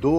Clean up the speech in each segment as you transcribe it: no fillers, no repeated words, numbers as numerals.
2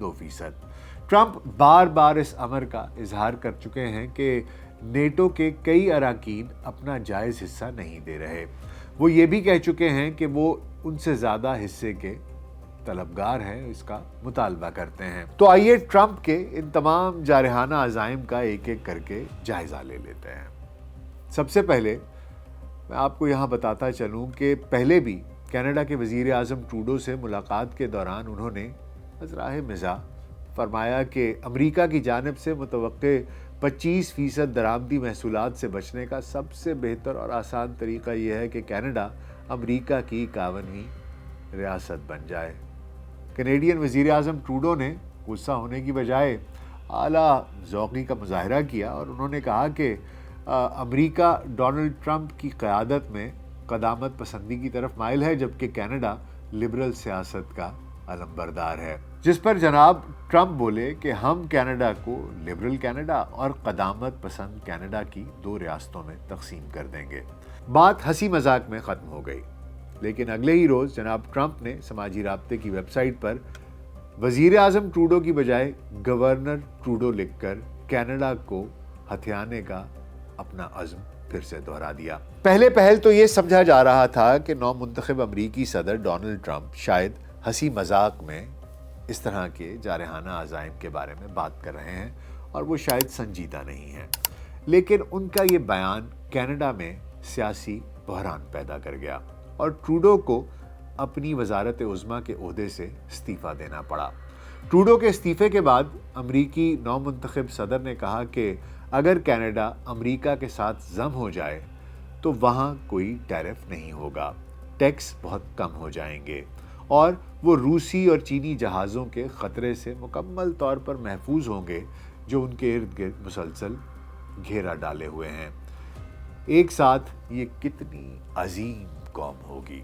2%। Trump بار بار اس امر کا اظہار کر چکے ہیں کہ نیٹو کے کئی اراکین اپنا جائز حصہ نہیں دے رہے۔ وہ یہ بھی کہہ چکے ہیں کہ وہ ان سے زیادہ حصے کے طلبگار ہیں، اس کا مطالبہ کرتے ہیں۔ تو آئیے ٹرمپ کے ان تمام جارحانہ عزائم کا ایک ایک کر کے جائزہ لے لیتے ہیں۔ سب سے پہلے میں آپ کو یہاں بتاتا چلوں کہ پہلے بھی کینیڈا کے وزیر اعظم ٹروڈو سے ملاقات کے دوران انہوں نے ازراہ مزاح فرمایا کہ امریکہ کی جانب سے متوقع 25% درآمدی محصولات سے بچنے کا سب سے بہتر اور آسان طریقہ یہ ہے کہ کینیڈا امریکہ کی 51ویں ریاست بن جائے۔ کینیڈین وزیر اعظم ٹروڈو نے غصہ ہونے کی بجائے اعلیٰ ذوقی کا مظاہرہ کیا اور انہوں نے کہا کہ امریکہ ڈونلڈ ٹرمپ کی قیادت میں قدامت پسندی کی طرف مائل ہے، جبکہ کینیڈا لبرل سیاست کا علمبردار ہے، جس پر جناب ٹرمپ بولے کہ ہم کینیڈا کو لبرل کینیڈا اور قدامت پسند کینیڈا کی 2 ریاستوں میں تقسیم کر دیں گے۔ بات ہنسی مذاق میں ختم ہو گئی، لیکن اگلے ہی روز جناب ٹرمپ نے سماجی رابطے کی ویب سائٹ پر وزیر اعظم ٹروڈو کی بجائے گورنر ٹروڈو لکھ کر کینیڈا کو ہتھیانے کا اپنا عزم پھر سے دہرا دیا۔ پہلے پہل تو یہ سمجھا جا رہا تھا کہ نو منتخب امریکی صدر ڈونلڈ ٹرمپ شاید ہنسی مذاق میں اس طرح کے جارحانہ عزائم کے بارے میں بات کر رہے ہیں اور وہ شاید سنجیدہ نہیں ہیں، لیکن ان کا یہ بیان کینیڈا میں سیاسی بحران پیدا کر گیا اور ٹروڈو کو اپنی وزارت عظمیٰ کے عہدے سے استعفیٰ دینا پڑا۔ ٹروڈو کے استعفے کے بعد امریکی نو منتخب صدر نے کہا کہ اگر کینیڈا امریکہ کے ساتھ ضم ہو جائے تو وہاں کوئی ٹیرف نہیں ہوگا، ٹیکس بہت کم ہو جائیں گے اور وہ روسی اور چینی جہازوں کے خطرے سے مکمل طور پر محفوظ ہوں گے جو ان کے ارد گرد مسلسل گھیرا ڈالے ہوئے ہیں۔ ایک ساتھ یہ کتنی عظیم قوم ہوگی۔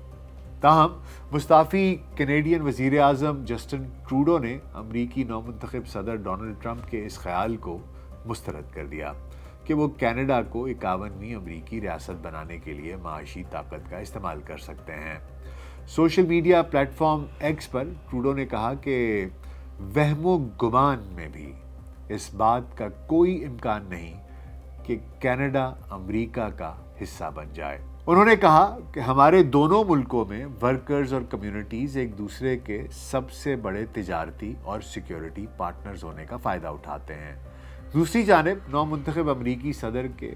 تاہم مستعفی کینیڈین وزیر اعظم جسٹن ٹروڈو نے امریکی نو منتخب صدر ڈونلڈ ٹرمپ کے اس خیال کو مسترد کر دیا کہ وہ کینیڈا کو 51ویں امریکی ریاست بنانے کے لیے معاشی طاقت کا استعمال کر سکتے ہیں۔ Social media platform X پر ٹروڈو نے کہا کہ وہم و گمان میں بھی اس بات کا کوئی امکان نہیں کہ کینیڈا امریکہ کا حصہ بن جائے۔ انہوں نے کہا کہ ہمارے دونوں ملکوں میں ورکرز اور کمیونٹیز ایک دوسرے کے سب سے بڑے تجارتی اور سیکیورٹی پارٹنرز ہونے کا فائدہ اٹھاتے ہیں۔ دوسری جانب نو منتخب امریکی صدر کے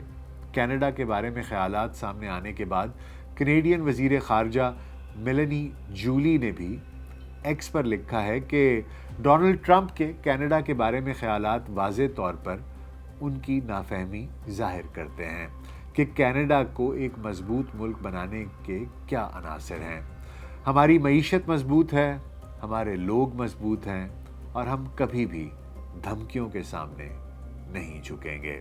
کینیڈا کے بارے میں خیالات سامنے آنے کے بعد کینیڈین وزیر خارجہ میلانی جولی نے بھی ایکس پر لکھا ہے کہ ڈونلڈ ٹرمپ کے کینیڈا کے بارے میں خیالات واضح طور پر ان کی نافہمی ظاہر کرتے ہیں کہ کینیڈا کو ایک مضبوط ملک بنانے کے کیا عناصر ہیں۔ ہماری معیشت مضبوط ہے، ہمارے لوگ مضبوط ہیں اور ہم کبھی بھی دھمکیوں کے سامنے نہیں جھکیں گے۔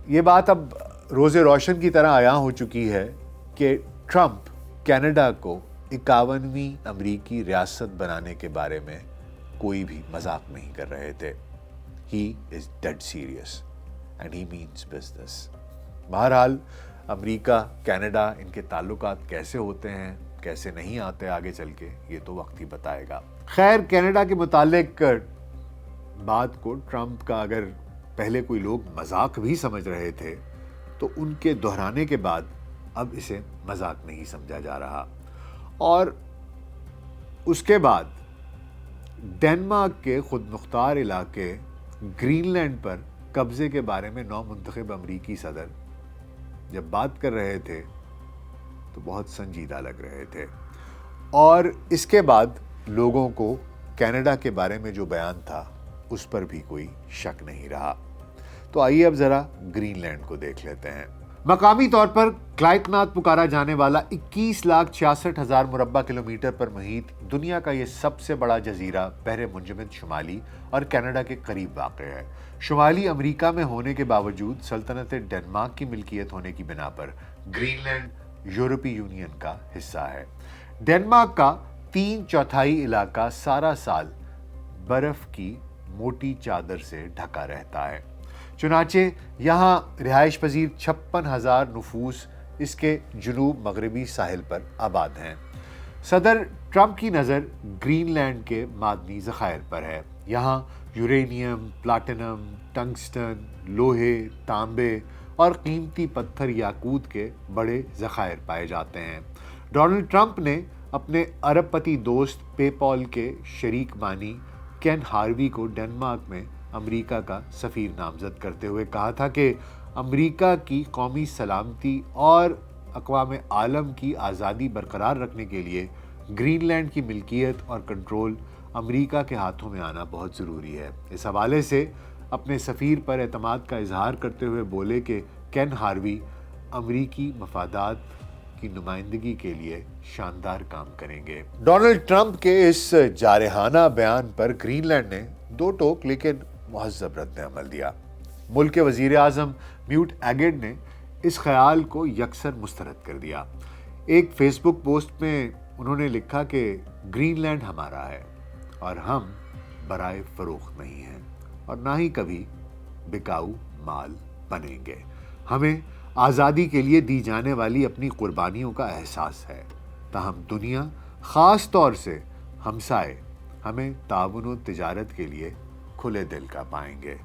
یہ بات اب روز روشن کی طرح عیاں ہو چکی ہے کہ ٹرمپ کینیڈا کو 51ویں امریکی ریاست بنانے کے بارے میں کوئی بھی مذاق نہیں کر رہے تھے۔ He is dead serious and he means business۔ بہرحال امریکہ کینیڈا ان کے تعلقات کیسے ہوتے ہیں کیسے نہیں آتے آگے چل کے یہ تو وقت ہی بتائے گا۔ خیر، کینیڈا کے متعلق بات کو ٹرمپ کا اگر پہلے کوئی لوگ مذاق بھی سمجھ رہے تھے تو ان کے دہرانے کے بعد اب اسے مذاق نہیں سمجھا جا رہا۔ اور اس کے بعد ڈنمارک کے خود مختار علاقے گرین لینڈ پر قبضے کے بارے میں نو منتخب امریکی صدر جب بات کر رہے تھے تو بہت سنجیدہ لگ رہے تھے، اور اس کے بعد لوگوں کو کینیڈا کے بارے میں جو بیان تھا اس پر بھی کوئی شک نہیں رہا۔ تو آئیے اب ذرا گرین لینڈ کو دیکھ لیتے ہیں۔ مقامی طور پر کلائٹنات پکارا جانے والا 21,66,000 مربع کلومیٹر پر محیط دنیا کا یہ سب سے بڑا جزیرہ بحر منجمد شمالی اور کینیڈا کے قریب واقع ہے۔ شمالی امریکہ میں ہونے کے باوجود سلطنت ڈنمارک کی ملکیت ہونے کی بنا پر گرین لینڈ یورپی یونین کا حصہ ہے۔ ڈنمارک کا 3/4 علاقہ سارا سال برف کی موٹی چادر سے ڈھکا رہتا ہے، چنانچہ یہاں رہائش پذیر 56,000 نفوس اس کے جنوب مغربی ساحل پر آباد ہیں۔ صدر ٹرمپ کی نظر گرین لینڈ کے معدنی ذخائر پر ہے۔ یہاں یورینیم، پلاٹینم، ٹنگسٹن، لوہے، تانبے اور قیمتی پتھر یاقوت کے بڑے ذخائر پائے جاتے ہیں۔ ڈونلڈ ٹرمپ نے اپنے ارب پتی دوست پے پال کے شریک بانی کین ہاروی کو ڈنمارک میں امریکہ کا سفیر نامزد کرتے ہوئے کہا تھا کہ امریکہ کی قومی سلامتی اور اقوام عالم کی آزادی برقرار رکھنے کے لیے گرین لینڈ کی ملکیت اور کنٹرول امریکہ کے ہاتھوں میں آنا بہت ضروری ہے۔ اس حوالے سے اپنے سفیر پر اعتماد کا اظہار کرتے ہوئے بولے کہ کین ہاروی امریکی مفادات کی نمائندگی کے لیے شاندار کام کریں گے۔ ڈونلڈ ٹرمپ کے اس جارحانہ بیان پر گرین لینڈ نے دو ٹوک لیکن مہذب رد عمل دیا۔ ملک کے وزیر اعظم میوٹ ایگڈ نے اس خیال کو یکسر مسترد کر دیا۔ ایک فیس بک پوسٹ میں انہوں نے لکھا کہ گرین لینڈ ہمارا ہے اور ہم برائے فروخت نہیں ہیں اور نہ ہی کبھی بکاؤ مال بنیں گے۔ ہمیں آزادی کے لیے دی جانے والی اپنی قربانیوں کا احساس ہے، تاہم دنیا، خاص طور سے ہمسائے، ہمیں تعاون و تجارت کے لیے کھلے دل کا پائیں گے۔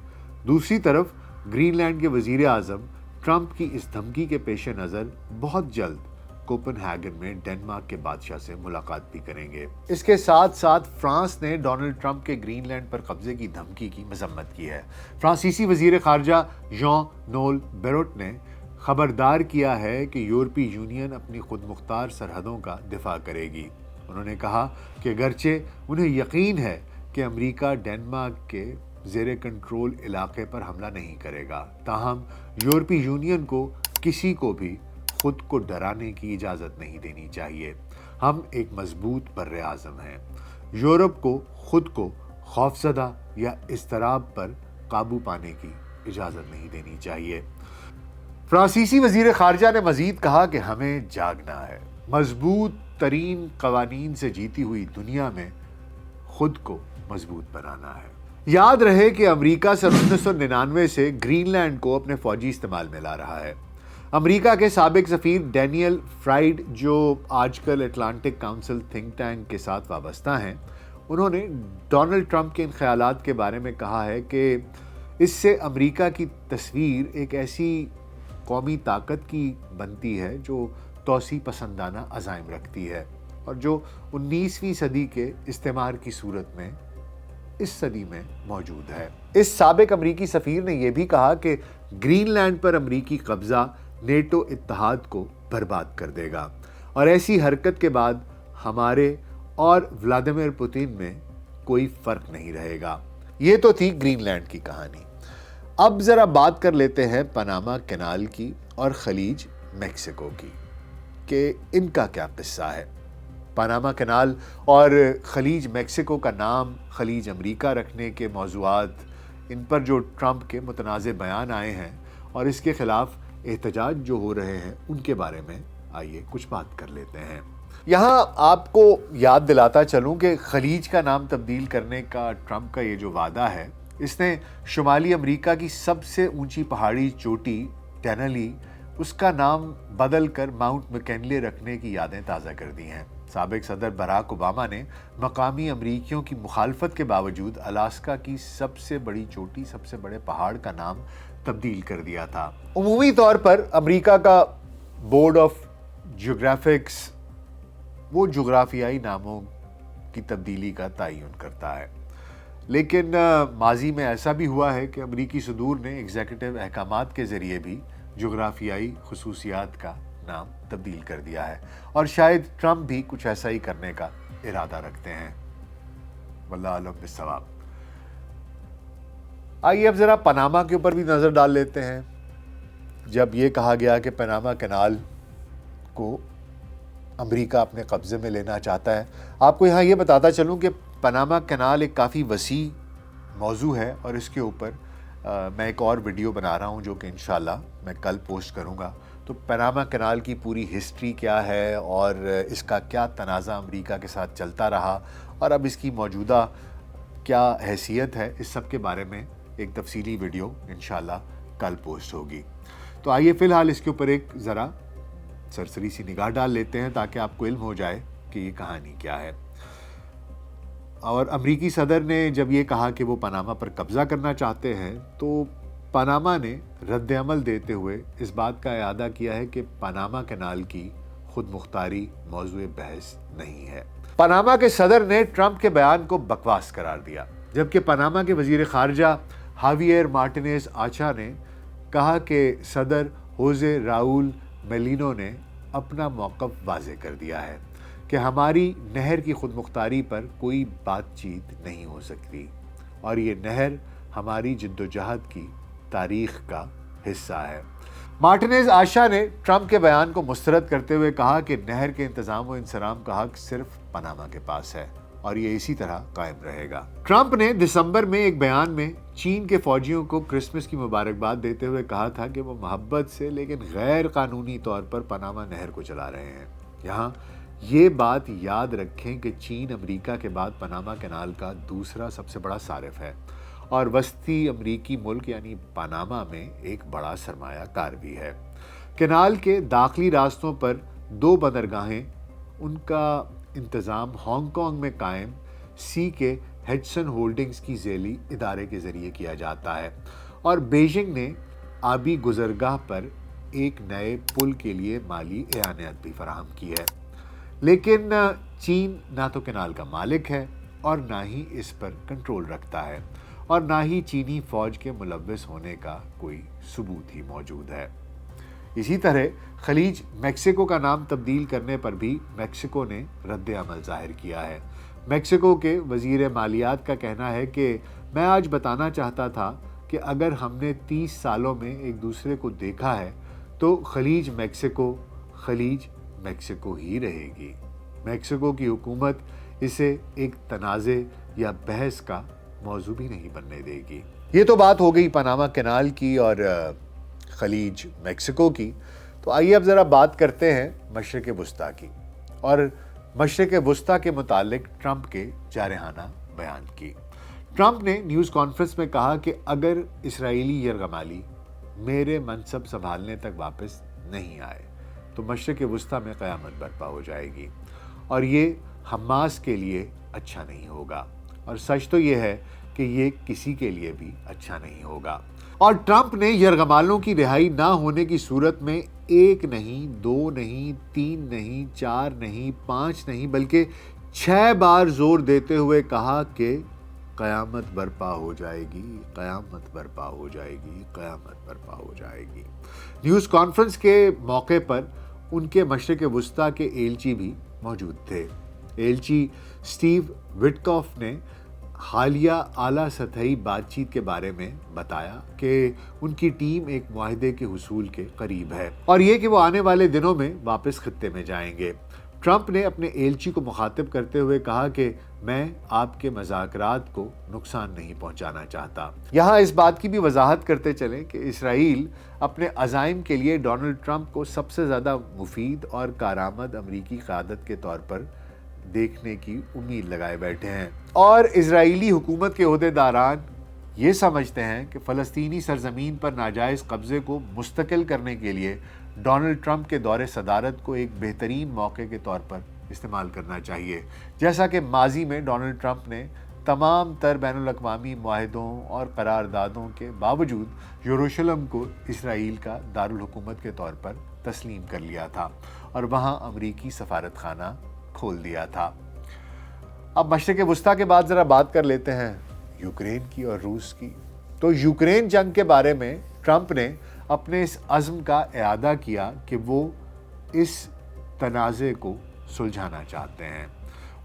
دوسری طرف گرین لینڈ کے وزیر اعظم ٹرمپ کی اس دھمکی کے پیش نظر بہت جلد کوپن ہیگن میں ڈنمارک کے بادشاہ سے ملاقات بھی کریں گے۔ اس کے ساتھ ساتھ فرانس نے ڈونلڈ ٹرمپ کے گرین لینڈ پر قبضے کی دھمکی کی مذمت کی ہے۔ فرانسیسی وزیر خارجہ ژان نول بیروٹ نے خبردار کیا ہے کہ یورپی یونین اپنی خود مختار سرحدوں کا دفاع کرے گی۔ انہوں نے کہا کہ اگرچہ انہیں یقین ہے کہ امریکہ ڈنمارک کے زیر کنٹرول علاقے پر حملہ نہیں کرے گا، تاہم یورپی یونین کو کسی کو بھی خود کو ڈرانے کی اجازت نہیں دینی چاہیے۔ ہم ایک مضبوط بر اعظم ہیں۔ یورپ کو خود کو خوفزدہ یا اضطراب پر قابو پانے کی اجازت نہیں دینی چاہیے۔ فرانسیسی وزیر خارجہ نے مزید کہا کہ ہمیں جاگنا ہے۔ مضبوط ترین قوانین سے جیتی ہوئی دنیا میں خود کو مضبوط بنانا ہے۔ یاد رہے کہ امریکہ سن 1999 سے گرین لینڈ کو اپنے فوجی استعمال میں لا رہا ہے۔ امریکہ کے سابق سفیر ڈینیل فرائیڈ، جو آج کل اٹلانٹک کاؤنسل تھنک ٹینک کے ساتھ وابستہ ہیں، انہوں نے ڈونلڈ ٹرمپ کے ان خیالات کے بارے میں کہا ہے کہ اس سے امریکہ کی تصویر ایک ایسی قومی طاقت کی بنتی ہے جو توسیع پسندانہ عزائم رکھتی ہے اور جو 19ویں صدی کے استعمار کی صورت میں اس صدی میں موجود ہے۔ اس سابق امریکی سفیر نے یہ بھی کہا کہ گرین لینڈ پر امریکی قبضہ نیٹو اتحاد کو برباد کر دے گا اور ایسی حرکت کے بعد ہمارے اور ولادیمیر پوتین میں کوئی فرق نہیں رہے گا۔ یہ تو تھی گرین لینڈ کی کہانی۔ اب ذرا بات کر لیتے ہیں پاناما کینال کی اور خلیج میکسیکو کی کہ ان کا کیا قصہ ہے۔ پاناما کینال اور خلیج میکسیکو کا نام خلیج امریکہ رکھنے کے موضوعات، ان پر جو ٹرمپ کے متنازع بیان آئے ہیں اور اس کے خلاف احتجاج جو ہو رہے ہیں، ان کے بارے میں آئیے کچھ بات کر لیتے ہیں۔ یہاں آپ کو یاد دلاتا چلوں کہ خلیج کا نام تبدیل کرنے کا ٹرمپ کا یہ جو وعدہ ہے، اس نے شمالی امریکہ کی سب سے اونچی پہاڑی چوٹی ٹینلی، اس کا نام بدل کر ماؤنٹ مکینلے رکھنے کی یادیں تازہ کر دی ہیں۔ سابق صدر باراک اوباما نے مقامی امریکیوں کی مخالفت کے باوجود الاسکا کی سب سے بڑی چوٹی، سب سے بڑے پہاڑ کا نام تبدیل کر دیا تھا۔ عمومی طور پر امریکہ کا بورڈ آف جیوگرافکس وہ جغرافیائی ناموں کی تبدیلی کا تعین کرتا ہے، لیکن ماضی میں ایسا بھی ہوا ہے کہ امریکی صدور نے ایگزیکٹو احکامات کے ذریعے بھی جغرافیائی خصوصیات کا نام تبدیل کر دیا ہے، اور شاید ٹرمپ بھی کچھ ایسا ہی کرنے کا ارادہ رکھتے ہیں۔ واللہ اعلم بالصواب۔ آئیے اب ذرا پاناما کے اوپر بھی نظر ڈال لیتے ہیں۔ جب یہ کہا گیا کہ پاناما کینال کو امریکہ اپنے قبضے میں لینا چاہتا ہے، آپ کو یہاں یہ بتاتا چلوں کہ پاناما کینال ایک کافی وسیع موضوع ہے اور اس کے اوپر میں ایک اور ویڈیو بنا رہا ہوں جو کہ انشاءاللہ میں کل پوسٹ کروں گا۔ تو پاناما کینال کی پوری ہسٹری کیا ہے اور اس کا کیا تنازع امریکہ کے ساتھ چلتا رہا اور اب اس کی موجودہ کیا حیثیت ہے، اس سب کے بارے میں ایک تفصیلی ویڈیو انشاءاللہ کل پوسٹ ہوگی۔ تو آئیے فی الحال اس کے اوپر ایک ذرا سرسری سی نگاہ ڈال لیتے ہیں تاکہ آپ کو علم ہو جائے کہ یہ کہانی کیا ہے۔ اور امریکی صدر نے جب یہ کہا کہ وہ پاناما پر قبضہ کرنا چاہتے ہیں تو پاناما نے رد عمل دیتے ہوئے اس بات کا اعادہ کیا ہے کہ پاناما کینال کی خود مختاری موضوع بحث نہیں ہے۔ پاناما کے صدر نے ٹرمپ کے بیان کو بکواس قرار دیا، جبکہ پاناما کے وزیر خارجہ ہاویئر مارٹینیز آچا نے کہا کہ صدر ہوزے راؤل میلینو نے اپنا موقف واضح کر دیا ہے کہ ہماری نہر کی خود مختاری پر کوئی بات چیت نہیں ہو سکتی اور یہ نہر ہماری جدوجہد کی تاریخ کا حصہ ہے۔ مارٹینیز آشا نے ٹرمپ کے بیان کو مسترد کرتے ہوئے کہا کہ نہر کے انتظام و انصرام کا حق صرف پاناما کے پاس ہے اور یہ اسی طرح قائم رہے گا۔ ٹرمپ نے دسمبر میں ایک بیان میں چین کے فوجیوں کو کرسمس کی مبارکباد دیتے ہوئے کہا تھا کہ وہ محبت سے لیکن غیر قانونی طور پر پاناما نہر کو چلا رہے ہیں۔ یہاں یہ بات یاد رکھیں کہ چین امریکہ کے بعد پاناما کینال کا دوسرا سب سے بڑا صارف ہے اور وسطی امریکی ملک یعنی پاناما میں ایک بڑا سرمایہ کار بھی ہے۔ کینال کے داخلی راستوں پر 2 بندرگاہیں، ان کا انتظام ہانگ کانگ میں قائم سی کے ہیڈسن ہولڈنگز کی ذیلی ادارے کے ذریعے کیا جاتا ہے اور بیجنگ نے آبی گزرگاہ پر ایک نئے پل کے لیے مالی اعانت بھی فراہم کی ہے، لیکن چین نہ تو کینال کا مالک ہے اور نہ ہی اس پر کنٹرول رکھتا ہے اور نہ ہی چینی فوج کے ملوث ہونے کا کوئی ثبوت ہی موجود ہے۔ اسی طرح خلیج میکسیکو کا نام تبدیل کرنے پر بھی میکسیکو نے رد عمل ظاہر کیا ہے۔ میکسیکو کے وزیر مالیات کا کہنا ہے کہ میں آج بتانا چاہتا تھا کہ اگر ہم نے 30 سالوں میں ایک دوسرے کو دیکھا ہے تو خلیج میکسیکو ہی رہے گی۔ میکسیکو کی حکومت اسے ایک تنازع یا بحث کا موضوع بھی نہیں بننے دے گی۔ یہ تو بات ہو گئی پاناما کینال کی اور خلیج میکسیکو کی، تو آئیے اب ذرا بات کرتے ہیں مشرق وسطیٰ کی اور مشرق وسطیٰ کے متعلق ٹرمپ کے جارحانہ بیان کی۔ ٹرمپ نے نیوز کانفرنس میں کہا کہ اگر اسرائیلی یرغمالی میرے منصب سنبھالنے تک واپس نہیں آئے تو مشرق وسطیٰ میں قیامت برپا ہو جائے گی اور یہ حماس کے لیے اچھا نہیں ہوگا، اور سچ تو یہ ہے کہ یہ کسی کے لیے بھی اچھا نہیں ہوگا۔ اور ٹرمپ نے یرغمالوں کی رہائی نہ ہونے کی صورت میں 1 نہیں، 2 نہیں، 3 نہیں، 4 نہیں، 5 نہیں بلکہ 6 بار زور دیتے ہوئے کہا کہ قیامت برپا ہو جائے گی، قیامت برپا ہو جائے گی، قیامت برپا ہو جائے گی۔ نیوز کانفرنس کے موقع پر ان کے مشرق وسطیٰ کے ایلچی بھی موجود تھے۔ ایلچی سٹیو وٹکاف نے حالیہ اعلیٰ سطحی بات چیت کے بارے میں بتایا کہ ان کی ٹیم ایک معاہدے کے حصول کے قریب ہے اور یہ کہ وہ آنے والے دنوں میں واپس خطے میں جائیں گے۔ ٹرمپ نے اپنے ایلچی کو مخاطب کرتے ہوئے کہا کہ میں آپ کے مذاکرات کو نقصان نہیں پہنچانا چاہتا۔ یہاں اس بات کی بھی وضاحت کرتے چلیں کہ اسرائیل اپنے عزائم کے لیے ڈونلڈ ٹرمپ کو سب سے زیادہ مفید اور کارآمد امریکی قیادت کے طور پر دیکھنے کی امید لگائے بیٹھے ہیں، اور اسرائیلی حکومت کے عہدیداران یہ سمجھتے ہیں کہ فلسطینی سرزمین پر ناجائز قبضے کو مستقل کرنے کے لیے ڈونلڈ ٹرمپ کے دور صدارت کو ایک بہترین موقع کے طور پر استعمال کرنا چاہیے، جیسا کہ ماضی میں ڈونلڈ ٹرمپ نے تمام تر بین الاقوامی معاہدوں اور قراردادوں کے باوجود یروشلم کو اسرائیل کا دارالحکومت کے طور پر تسلیم کر لیا تھا اور وہاں امریکی سفارت خانہ کھول دیا تھا۔ اب مشرق وسطیٰ کے بعد ذرا بات کر لیتے ہیں یوکرین کی اور روس کی۔ تو یوکرین جنگ کے بارے میں ٹرمپ نے اپنے اس عزم کا اعادہ کیا کہ وہ اس تنازع کو سلجھانا چاہتے ہیں۔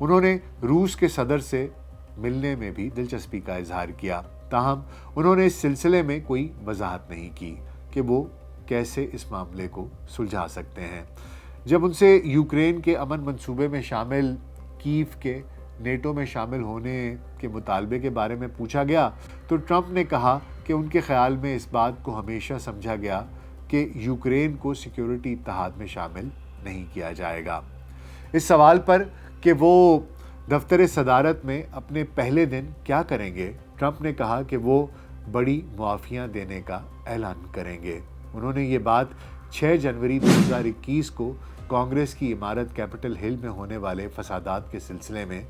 انہوں نے روس کے صدر سے ملنے میں بھی دلچسپی کا اظہار کیا، تاہم انہوں نے اس سلسلے میں کوئی وضاحت نہیں کی کہ وہ کیسے اس معاملے کو سلجھا سکتے ہیں۔ جب ان سے یوکرین کے امن منصوبے میں شامل کیف کے نیٹو میں شامل ہونے کے مطالبے کے بارے میں پوچھا گیا تو ٹرمپ نے کہا کہ ان کے خیال میں اس بات کو ہمیشہ سمجھا گیا کہ یوکرین کو سیکیورٹی اتحاد میں شامل نہیں کیا جائے گا۔ اس سوال پر کہ وہ دفتر صدارت میں اپنے پہلے دن کیا کریں گے، ٹرمپ نے کہا کہ وہ بڑی معافیاں دینے کا اعلان کریں گے۔ انہوں نے یہ بات 6 جنوری 2021 کو کانگریس کی عمارت کیپٹل ہل میں ہونے والے فسادات کے سلسلے میں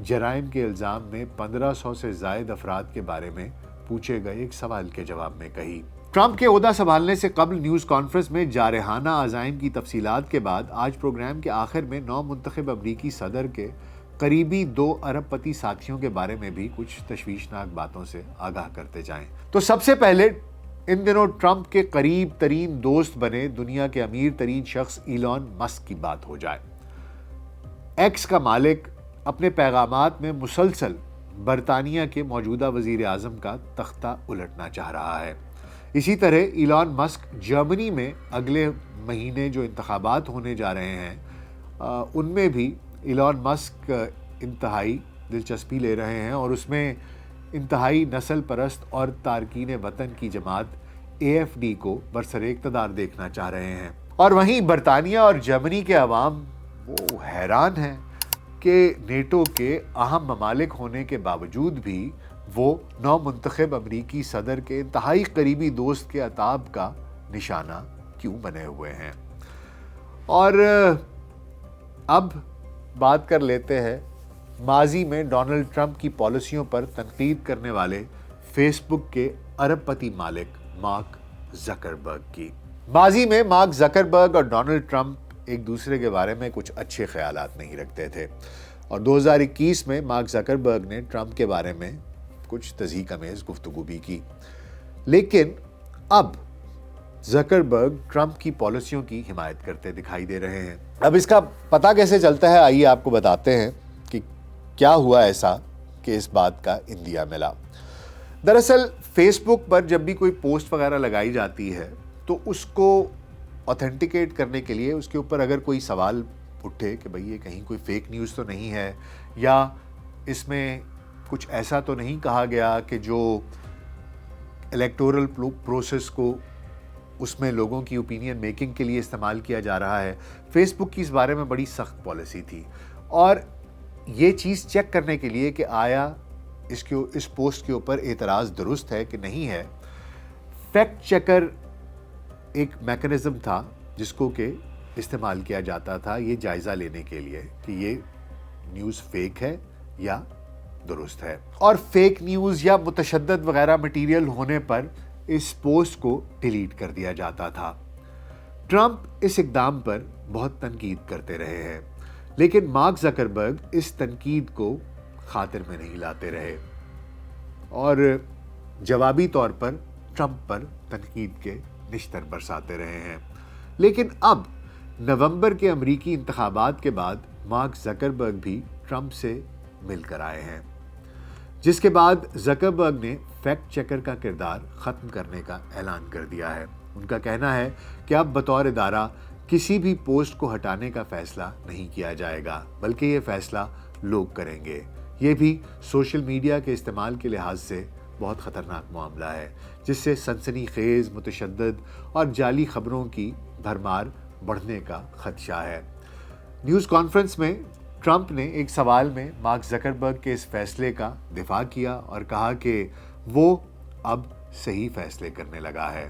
جرائم کے الزام میں 1500 سے زائد افراد کے بارے میں پوچھے گئے ایک سوال کے جواب میں کہی۔ ٹرمپ کے عہدہ سنبھالنے سے قبل نیوز کانفرنس میں جارحانہ عزائم کی تفصیلات کے بعد آج پروگرام کے آخر میں نو منتخب امریکی صدر کے قریبی 2 ارب پتی ساتھیوں کے بارے میں بھی کچھ تشویشناک باتوں سے آگاہ کرتے جائیں۔ تو سب سے پہلے ان دنوں ٹرمپ کے قریب ترین دوست بنے دنیا کے امیر ترین شخص ایلون مسک کی بات ہو جائے۔ ایکس کا مالک اپنے پیغامات میں مسلسل برطانیہ کے موجودہ وزیر اعظم کا تختہ الٹنا چاہ رہا ہے۔ اسی طرح ایلون مسک جرمنی میں اگلے مہینے جو انتخابات ہونے جا رہے ہیں ان میں بھی ایلون مسک انتہائی دلچسپی لے رہے ہیں اور اس میں انتہائی نسل پرست اور تارکین وطن کی جماعت AFD کو برسر اقتدار دیکھنا چاہ رہے ہیں۔ اور وہیں برطانیہ اور جرمنی کے عوام وہ حیران ہیں کہ نیٹو کے اہم ممالک ہونے کے باوجود بھی وہ نو منتخب امریکی صدر کے انتہائی قریبی دوست کے عتاب کا نشانہ کیوں بنے ہوئے ہیں۔ اور اب بات کر لیتے ہیں ماضی میں ڈونلڈ ٹرمپ کی پالیسیوں پر تنقید کرنے والے فیس بک کے ارب پتی مالک مارک زکربرگ کی۔ ماضی میں مارک زکربرگ اور ڈونلڈ ٹرمپ ایک دوسرے کے بارے میں کچھ اچھے خیالات نہیں رکھتے تھے اور 2021 میں مارک زکربرگ نے ٹرمپ کے بارے میں کچھ تضحیک امیز گفتگو بھی کی، لیکن اب زکربرگ ٹرمپ کی پالیسیوں کی حمایت کرتے دکھائی دے رہے ہیں۔ اب اس کا پتہ کیسے چلتا ہے، آئیے آپ کو بتاتے ہیں کہ کیا ہوا ایسا کہ اس بات کا اندیا ملا۔ دراصل فیس بک پر جب بھی کوئی پوسٹ وغیرہ لگائی جاتی ہے تو اس کو اوتھینٹیکیٹ کرنے کے لیے اس کے اوپر اگر کوئی سوال اٹھے کہ بھئی یہ کہیں کوئی فیک نیوز تو نہیں ہے یا اس میں کچھ ایسا تو نہیں کہا گیا کہ جو الیکٹورل پروسیس کو اس میں لوگوں کی اوپینین میکنگ کے لیے استعمال کیا جا رہا ہے، فیس بک کی اس بارے میں بڑی سخت پالیسی تھی اور یہ چیز چیک کرنے کے لیے کہ آیا اس پوسٹ کے اوپر اعتراض درست ہے کہ نہیں ہے، فیکٹ چیکر ایک میکنزم تھا جس کو کہ استعمال کیا جاتا تھا یہ جائزہ لینے کے لیے کہ یہ نیوز فیک ہے یا درست ہے، اور فیک نیوز یا متشدد وغیرہ مٹیریل ہونے پر اس پوسٹ کو ڈیلیٹ کر دیا جاتا تھا۔ ٹرمپ اس اقدام پر بہت تنقید کرتے رہے ہیں، لیکن مارک زکربرگ اس تنقید کو خاطر میں نہیں لاتے رہے اور جوابی طور پر ٹرمپ پر تنقید کے نشتر برساتے رہے ہیں۔ لیکن اب نومبر کے امریکی انتخابات کے بعد مارک زکربرگ بھی ٹرمپ سے مل کر آئے ہیں، جس کے بعد زکربرگ نے فیکٹ چیکر کا کردار ختم کرنے کا اعلان کر دیا ہے۔ ان کا کہنا ہے کہ اب بطور ادارہ کسی بھی پوسٹ کو ہٹانے کا فیصلہ نہیں کیا جائے گا، بلکہ یہ فیصلہ لوگ کریں گے۔ یہ بھی سوشل میڈیا کے استعمال کے لحاظ سے بہت خطرناک معاملہ ہے، جس سے سنسنی خیز، متشدد اور جعلی خبروں کی بھرمار بڑھنے کا خدشہ ہے۔ نیوز کانفرنس میں ٹرمپ نے ایک سوال میں مارک زکربرگ کے اس فیصلے کا دفاع کیا اور کہا کہ وہ اب صحیح فیصلے کرنے لگا ہے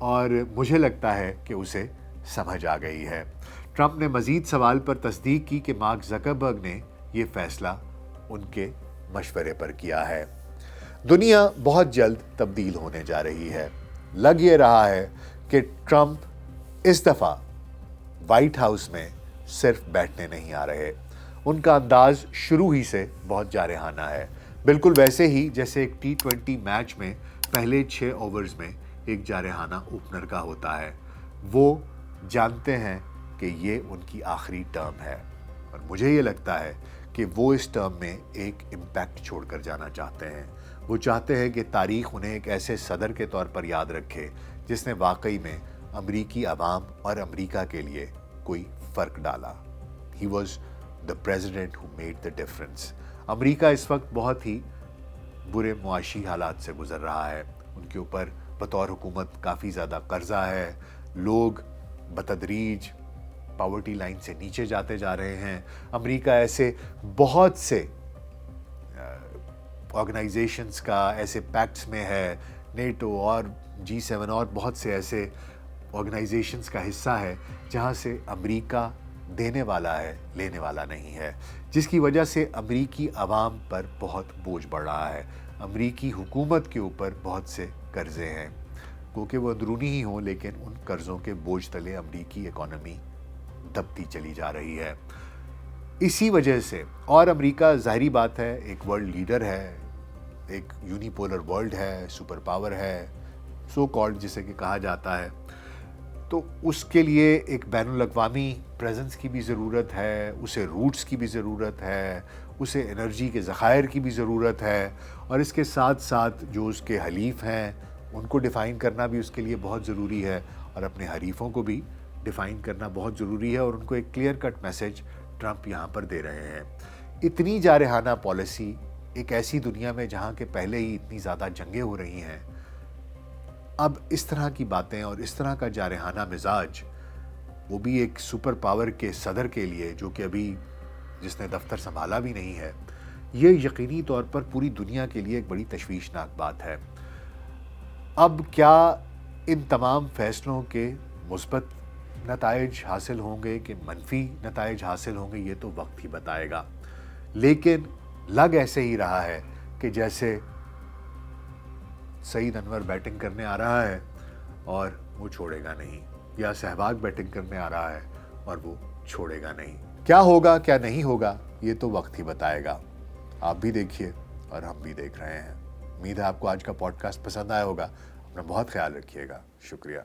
اور مجھے لگتا ہے کہ اسے سمجھ آ گئی ہے۔ ٹرمپ نے مزید سوال پر تصدیق کی کہ مارک زکربرگ نے یہ فیصلہ ان کے مشورے پر کیا ہے۔ دنیا بہت جلد تبدیل ہونے جا رہی ہے۔ لگ یہ رہا ہے کہ ٹرمپ اس دفعہ وائٹ ہاؤس میں صرف بیٹھنے نہیں آ رہے۔ ان کا انداز شروع ہی سے بہت جارحانہ ہے، بالکل ویسے ہی جیسے ایک T20 میچ میں پہلے 6 اوورز میں ایک جارحانہ اوپنر کا ہوتا ہے۔ وہ جانتے ہیں کہ یہ ان کی آخری ٹرم ہے اور مجھے یہ لگتا ہے کہ وہ اس ٹرم میں ایک امپیکٹ چھوڑ کر جانا چاہتے ہیں۔ وہ چاہتے ہیں کہ تاریخ انہیں ایک ایسے صدر کے طور پر یاد رکھے جس نے واقعی میں امریکی عوام اور امریکہ کے لیے کوئی فرق ڈالا۔ He was the president who made the difference۔ امریکہ اس وقت بہت ہی برے معاشی حالات سے گزر رہا ہے۔ ان کے اوپر بطور حکومت کافی زیادہ قرضہ ہے، لوگ بتدریج پاورٹی لائن سے نیچے جاتے جا رہے ہیں۔ امریکہ ایسے بہت سے آرگنائزیشنز کا ایسے پیکٹس میں ہے، نیٹو اور G7 اور بہت سے ایسے آرگنائزیشنز کا حصہ ہے جہاں سے امریکہ دینے والا ہے، لینے والا نہیں ہے، جس کی وجہ سے امریکی عوام پر بہت بوجھ بڑھ رہا ہے، امریکی حکومت کے اوپر بہت سے قرضے ہیں، کیونکہ وہ اندرونی ہی ہوں لیکن ان قرضوں کے بوجھ تلے امریکی اکانومی دبتی چلی جا رہی ہے۔ اسی وجہ سے، اور امریکہ ظاہری بات ہے ایک ورلڈ لیڈر ہے، ایک یونیپولر ورلڈ ہے، سپر پاور ہے، سو کالڈ جسے کہ کہا جاتا ہے، تو اس کے لیے ایک بین الاقوامی پریزنس کی بھی ضرورت ہے، اسے روٹس کی بھی ضرورت ہے، اسے انرجی کے ذخائر کی بھی ضرورت ہے، اور اس کے ساتھ ساتھ جو اس کے حلیف ہیں ان کو ڈیفائن کرنا بھی اس کے لیے بہت ضروری ہے، اور اپنے حریفوں کو بھی ڈیفائن کرنا بہت ضروری ہے، اور ان کو ایک کلیئر کٹ میسج ٹرمپ یہاں پر دے رہے ہیں۔ اتنی جارحانہ پالیسی ایک ایسی دنیا میں جہاں کہ پہلے ہی اتنی زیادہ جنگیں ہو رہی ہیں، اب اس طرح کی باتیں اور اس طرح کا جارحانہ مزاج، وہ بھی ایک سپر پاور کے صدر کے لیے جو کہ ابھی جس نے دفتر سنبھالا بھی نہیں ہے، یہ یقینی طور پر پوری دنیا کے لیے ایک بڑی تشویشناک بات ہے۔ اب کیا ان تمام فیصلوں کے مثبت نتائج حاصل ہوں گے کہ منفی نتائج حاصل ہوں گے، یہ تو وقت ہی بتائے گا، لیکن لگ ایسے ہی رہا ہے کہ جیسے سعید انور بیٹنگ کرنے آ رہا ہے اور وہ چھوڑے گا نہیں، یا سہواگ بیٹنگ کرنے آ رہا ہے اور وہ چھوڑے گا نہیں۔ کیا ہوگا کیا نہیں ہوگا یہ تو وقت ہی بتائے گا۔ آپ بھی دیکھیے اور ہم بھی دیکھ رہے ہیں۔ امید ہے آپ کو آج کا پوڈ کاسٹ پسند آیا ہوگا۔ اپنا بہت خیال رکھیے گا۔ شکریہ۔